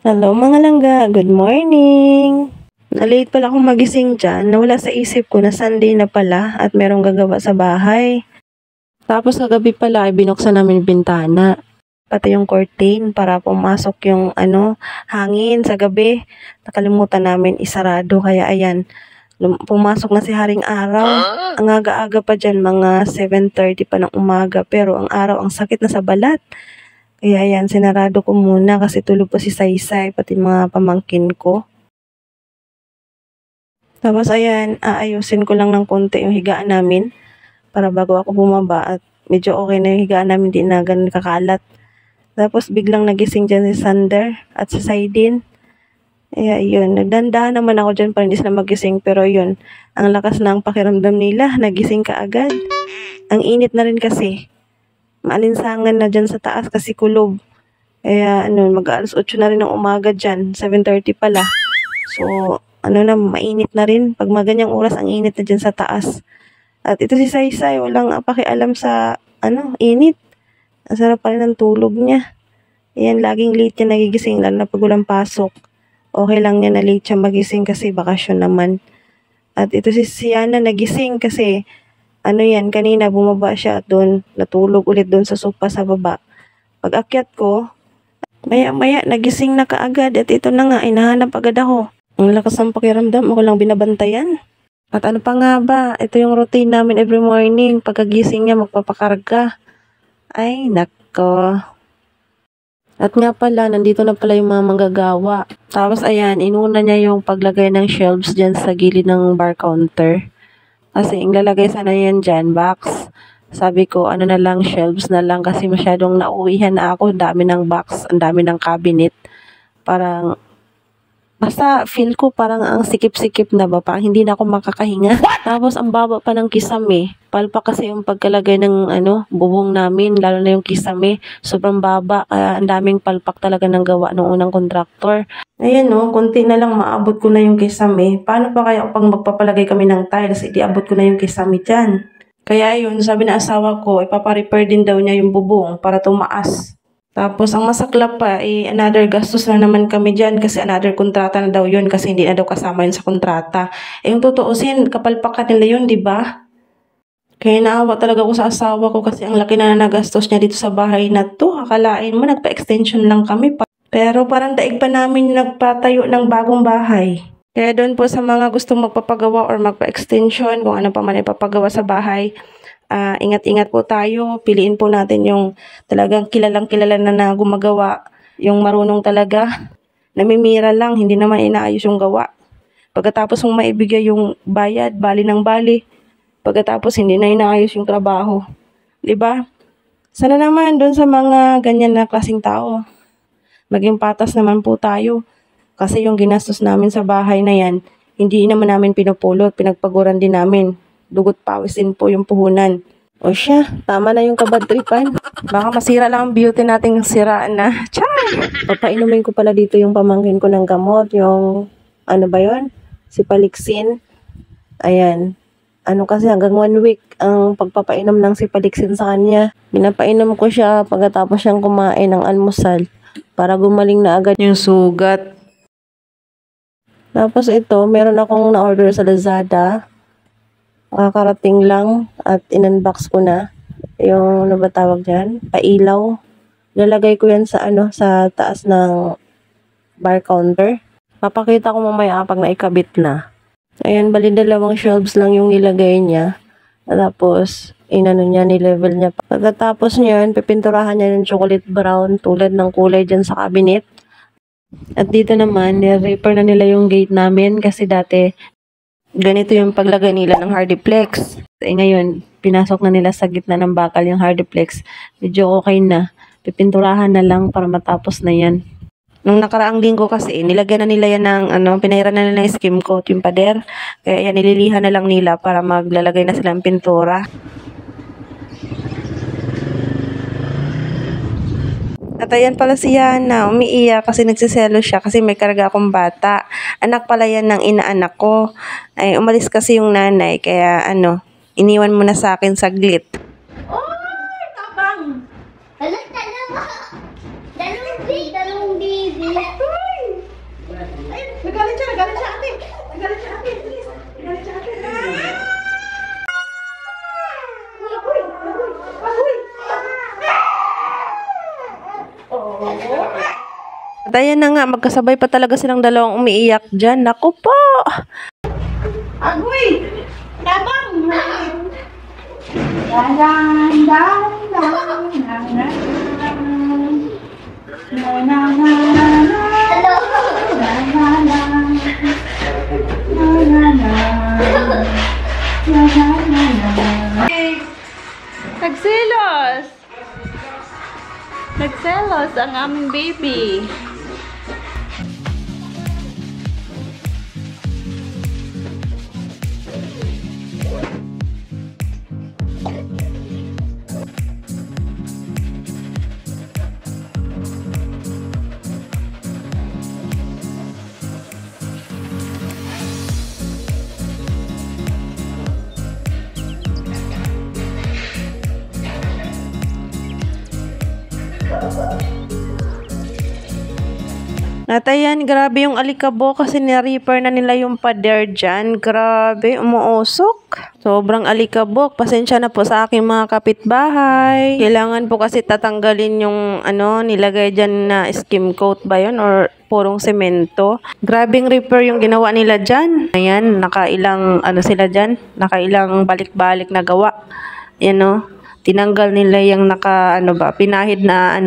Hello mga langga, good morning! Na-late pala akong magising dyan, nawala sa isip ko na Sunday na pala at merong gagawa sa bahay. Tapos kagabi pala ay binuksan namin yung bintana, pati yung curtain para pumasok yung hangin sa gabi. Nakalimutan namin isarado kaya ayan, pumasok na si Haring Araw. Ang aga-aga pa dyan, mga 7:30 pa ng umaga, pero ang araw ang sakit na sa balat. Kaya yan, sinarado ko muna kasi tulog po si Saysay, pati mga pamangkin ko. Tapos ayan, aayusin ko lang ng konti yung higaan namin para bago ako bumaba at medyo okay na yung higaan namin, di na ganun kakalat. Tapos biglang nagising dyan si Sander at si Saidin. Kaya yun, nagdandahan naman ako dyan para hindi sila magising, pero yun, ang lakas ng pakiramdam nila, nagising ka agad. Ang init na rin kasi. Maalinsangan na dyan sa taas kasi kulob. Kaya mag-alas 8 na rin ng umaga dyan, 7:30 pala. So, mainit na rin. Pag maganyang oras, ang init na dyan sa taas. At ito si Saysay, walang pakialam sa, init. Ang sarap pa rin ng tulog niya. Ayan, laging late niya nagigising, lalo na pag walang pasok. Okay lang niya na late siya magising kasi bakasyon naman. At ito si Siana nagising kasi, kanina bumaba siya at doon, natulog ulit doon sa sofa sa baba. Pag akyat ko, maya-maya nagising na kaagad at ito na nga, hinahanap agad ako. Ang lakas ng pakiramdam, ako lang binabantayan. At ano pa nga ba, ito yung routine namin every morning. Pagkagising niya, magpapakarga. Ay, nako. At nga pala, nandito na pala yung mga manggagawa. Tapos ayan, inuna niya yung paglagay ng shelves dyan sa gilid ng bar counter. Kasi lalagay sana yan dyan, box. Sabi ko, na lang, shelves na lang kasi masyadong nauwihan na ako. Ang dami ng box, ang dami ng cabinet. Parang, basta feel ko parang ang sikip-sikip na ba, parang hindi na ako makakahinga. Tapos ang baba pa ng kisame. Palpak kasi yung pagkalagay ng bubong namin, lalo na yung kisame. Sobrang baba, kaya ang daming palpak talaga ng gawa ng unang kontraktor. Ayan konti na lang maabot ko na yung kisame. Paano pa kaya pag magpapalagay kami ng tiles, iabot ko na yung kisame dyan. Kaya yun, sabi na asawa ko, ipaparepair din daw niya yung bubong para tumaas. Tapos, ang masaklap pa, another gastos na naman kami dyan kasi another kontrata na daw yun kasi hindi na daw kasama yun sa kontrata. Yung tutuusin, kapalpakan nila yun, di ba? Kaya naawa talaga ako sa asawa ko kasi ang laki na nagastos niya dito sa bahay na to. Akalain mo, nagpa-extension lang kami. Pero parang daig pa namin nagpatayo ng bagong bahay. Kaya doon po sa mga gustong magpapagawa or magpa-extension, kung ano pa man ipapagawa sa bahay, ingat-ingat po tayo. Piliin po natin yung talagang kilalang-kilala na gumagawa. Yung marunong talaga. Namimira lang, hindi naman inaayos yung gawa. Pagkatapos mong maibigay yung bayad, bali ng bali. Pagkatapos hindi na inaayos yung trabaho. Diba? Sana naman doon sa mga ganyan na klaseng tao, maging patas naman po tayo. Kasi yung ginastos namin sa bahay na yan, hindi naman namin pinupulot, pinagpaguran din namin. Dugot pawis din po yung puhunan. O siya, tama na yung kabadtripan. Baka masira lang ang beauty nating siraan na. Char! Papainumin ko pala dito yung pamangkin ko ng gamot. Yung, Sipalixin. Ayan. Kasi hanggang 1 week ang pagpapainom ng Sipalixin sa kanya. Pinapainom ko siya pagkatapos siyang kumain ng almusal para gumaling na agad yung sugat. Tapos ito, meron akong na-order sa Lazada. Karating lang at in-unbox ko na. Yung, ba tawag dyan? Pailaw. Lalagay ko yan sa, sa taas ng bar counter. Papakita ko mamaya pag naikabit na. Ayan, bali 2 shelves lang yung nilagay niya. Tapos, ni-level niya. Pagkatapos niyan, pipinturahan niya yung chocolate brown tulad ng kulay dyan sa cabinet. At dito naman, ni-repair na nila yung gate namin kasi dati ganito yung paglagay nila ng hardiplex. Ngayon, pinasok na nila sa gitna ng bakal yung hardiplex. Medyo okay na. Pipinturahan na lang para matapos na yan. Nung nakaraang linggo kasi, nilagyan na nila yan ng, pinahiran na nila yung skim coat, yung pader. Kaya yan, nililihan na lang nila para maglalagay na silang pintura. At ayan pala si Yana, umiiyak kasi nagsiselo siya kasi may karga akong bata. Anak pala yan ng inaanak ko. Ay, umalis kasi yung nanay, kaya iniwan mo na sa akin saglit. Oy, tabang! Halata na ba? Dalawang baby. Ay, nagalit siya, ate. Nagalit siya, ate. Bilis. Nagalit siya, ate. Agoy, agoy, agoy. At ayan na nga, magkasabay pa talaga silang dalawang umiiyak dyan. Naku po! Agoy! Tabang! Nagselos! Nagselos ang aming baby. At ayan, grabe yung alikabok kasi ni-reaper na nila yung pader dyan. Grabe, umuusok. Sobrang alikabok. Pasensya na po sa aking mga kapitbahay. Kailangan po kasi tatanggalin yung nilagay dyan na skim coat ba yun or purong semento. Grabing reaper yung ginawa nila dyan. Ayan, nakailang sila dyan. Nakailang balik-balik na gawa. Ayan tinanggal nila yung pinahid na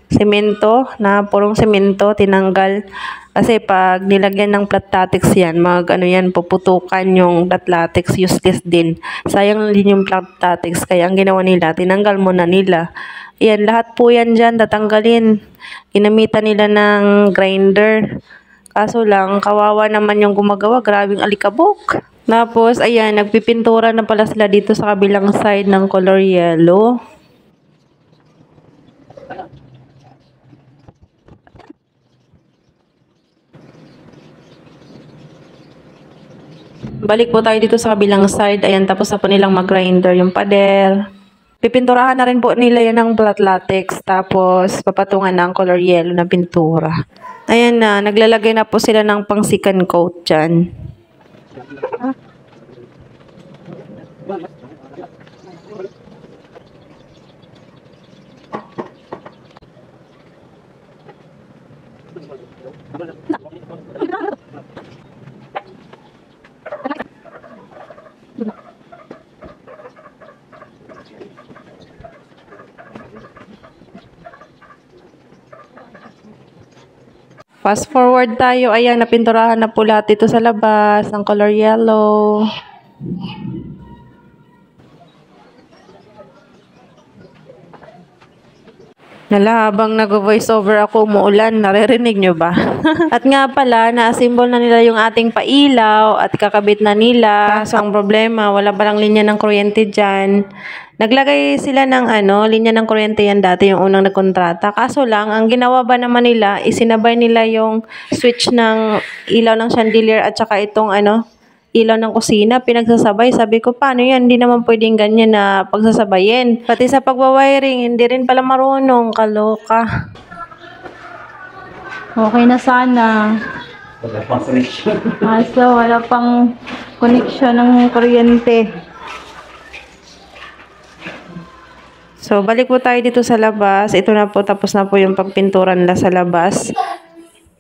semento, na purong semento, tinanggal. Kasi pag nilagyan ng flat latex yan, puputukan yung flat latex, useless din. Sayang din yung flat latex, kaya ang ginawa nila, tinanggal muna nila. Yan, lahat po yan dyan, tatanggalin. Ginamitan nila ng grinder. Kaso lang, kawawa naman yung gumagawa, grabing alikabok. Tapos, ayan, nagpipintura na pala sila dito sa kabilang side ng color yellow. Balik po tayo dito sa kabilang side. Ayan, tapos na po nilang mag-grinder yung pader. Pipinturahan na rin po nila yan ng flat latex. Tapos, papatungan na ang color yellow na pintura. Ayan na, naglalagay na po sila ng pang second coat dyan. Fast forward tayo. Ayan, napinturahan na po lahat dito sa labas ng color yellow. Habang nag-voice over ako, umuulan, naririnig nyo ba? At nga pala, na-assemble na nila yung ating pailaw at kakabit na nila. Kaso ang problema, wala palang linya ng kuryente dyan. Naglagay sila ng linya ng kuryente yan dati, yung unang nagkontrata. Kaso lang, ang ginawa ba naman nila, isinabay nila yung switch ng ilaw ng chandelier at saka itong ilaw ng kusina, pinagsasabay. Sabi ko, paano yan? Hindi naman pwedeng ganyan na pagsasabayin. Pati sa pagwawiring, hindi rin pala marunong. Kaloka. Okay na sana. Wala pang connection. Wala pang connection ng kuryente. So, balik po tayo dito sa labas. Ito na po, tapos na po yung pagpintura nila sa labas.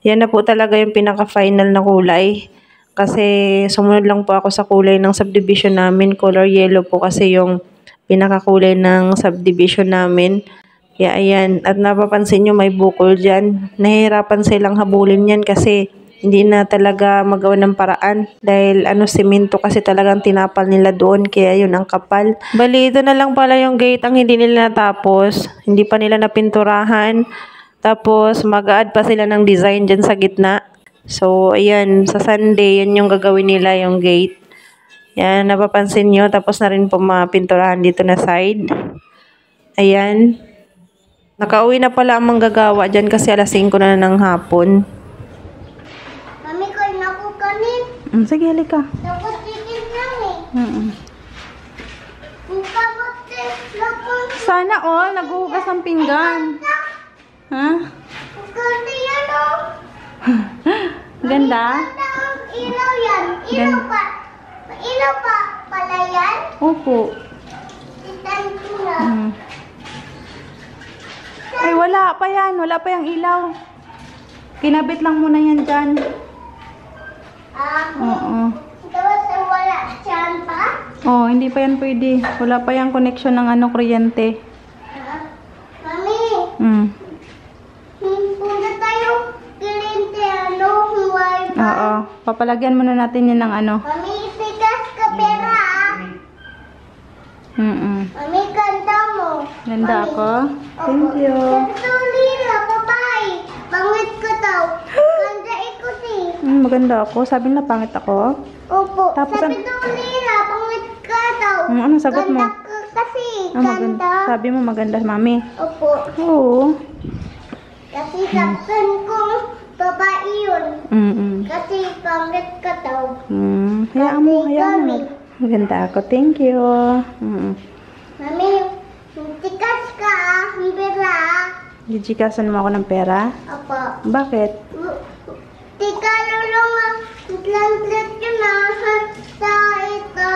Yan na po talaga yung pinaka-final na kulay. Kasi sumunod lang po ako sa kulay ng subdivision namin. Color yellow po kasi yung pinakakulay ng subdivision namin. Kaya ayan. At napapansin nyo may bukol dyan. Nahihirapan silang habulin yan kasi hindi na talaga magawa ng paraan. Dahil semento kasi talagang tinapal nila doon. Kaya yun ang kapal. Bali, ito na lang pala yung gate ang hindi nila natapos. Hindi pa nila napinturahan. Tapos mag-a-add pa sila ng design dyan sa gitna. So, ayan, sa Sunday, yan yung gagawin nila, yung gate. Yan, napapansin nyo. Tapos na rin po mapinturahan dito na side. Ayan. Nakauwi na pala ang manggagawa dyan kasi alas 5 na ng hapon. Mami, kain ako kanin. Sige, halika. Tapos titin lang eh. Sana all, naghuhugas ng pinggan. Ha? Kasi yan o. Ganda? Ang ilaw yan. Ilaw pa. Ilaw pa pala yan. Opo. Titan ko na. Mm. Ay, wala pa yan. Wala pa yung ilaw. Kinabit lang muna yan dyan. Oo. Tapos wala siyan pa. Oh, hindi pa yan pwede. Wala pa yung connection ng ano, kuryente. Mami, Mm. punta tayo kilente wifi. Oo. Papalagyan muna natin yan ng ano. Mami, sigas ka pera ah. Mm-mm. Mami, ganda mo. Ganda Mami. ako. Thank you. Tulila, bye-bye. Pangit ka daw. Ganda ikot eh. Maganda ako. Sabi na pangit ako. Opo. Tapos Sabi tulila, pangit ka daw. Anong sagot mo? Ganda ka kasi. Maganda. Ganda. Sabi mo maganda, mami. Opo. Oo. Kasi saktan kong babae yun. Mm-mm. Kasi pangit ka daw. Hayaan mo, Kasi hayaan mo. kami. Maganda ako. Thank you. Mm-mm. Mami, tikas ka ah. Pera ah. Gigikasan mo ako ng pera? Opo. Bakit? Tika lulong ah. Lang-lang yun ah. Sa ito.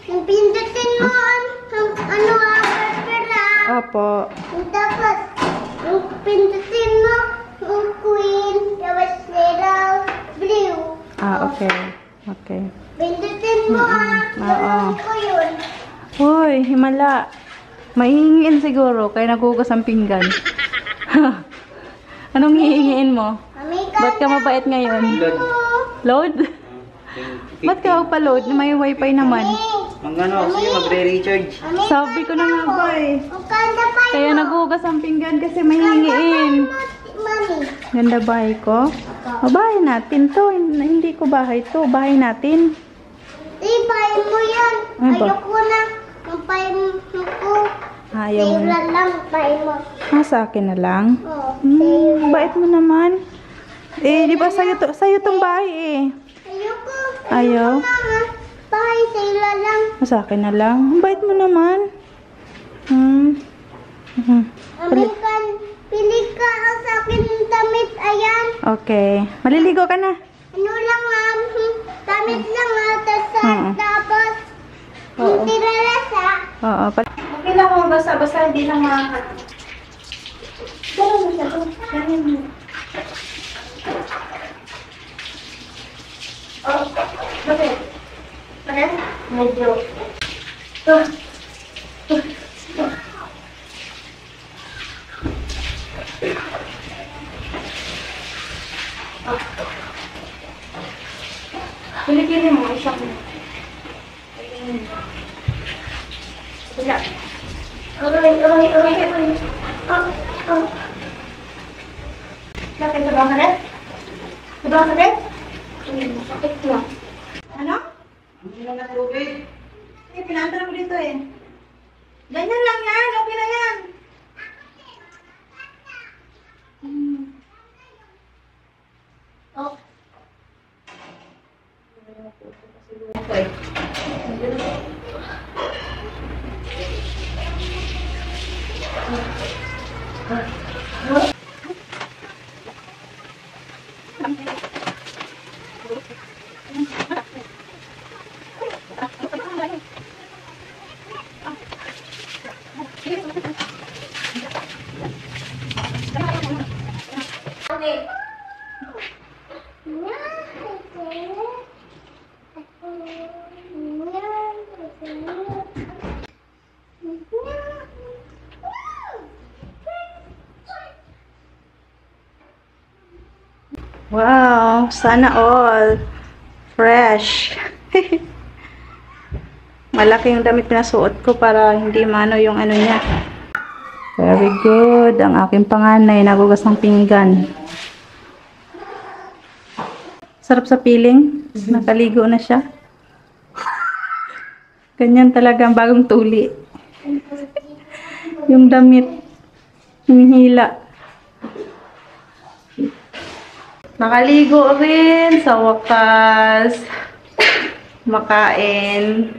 Pindutin mo ano ah. Pera. Opo. Tapos, pindutin mo ang queen. Tapos little blue. Okay. Okay. Pindutin mo ah. Oo. Gawin ko yun. Hoy, himala. Mahihingiin siguro, kaya nagugas ang pinggan. Anong hihingiin mo? Mami, Ba't ka mabait ngayon? Load? Ba't ka pa-load? May wifi naman. Mag-ano kasi magre-recharge. Sabi ko na nga ba eh. Ang ganda pa yun. Kaya nagugas ang pinggan kasi mahihingiin. Mami. Ganda bahay ko? O, bahay natin to. Hindi ko bahay to. Bahay natin. Bayin mo yan. Ano ba? Ayoko na. Ang bayin ko. Ayaw mo. Sa'yo lang, bayin mo. Sa akin na lang. Oo, sa'yo. Bait mo naman. Di ba sa'yo tong bahay eh. Ayoko. Ayaw? Na, ha? Bahay, sa'yo lang. Sa akin na lang. Bait mo naman. American, pili ka ang sa akin ng damit. Ayan. Okay. Maliligo ka na. Ano lang damit lang Oo. tapos, Oo. tiralasa. Oo. Okay lang kung basta hindi lang makakad. Ganun mo siya to. Ganun mo. Oh, bakit? Bakit? Medyo. Pili-pili mo. Isang. Wala. Aray. Bakit? Sabaw ka rin? Sabaw ka rin? Sakit na. Ano? Hindi lang ng tubig. Pinantara ko dito eh. Ganyan lang yan. Okay na yan. Oh. Wow, sana all. Fresh. Malaki yung damit pinasuot ko para hindi mano yung ano niya. Very good. Ang aking panganay, nagugas ng pinggan. Sarap sa piling. Nakaligo na siya. Ganyan talaga ang bagong tuli. Yung damit. Hinihila. Nakaligo rin sa wakas. Makain.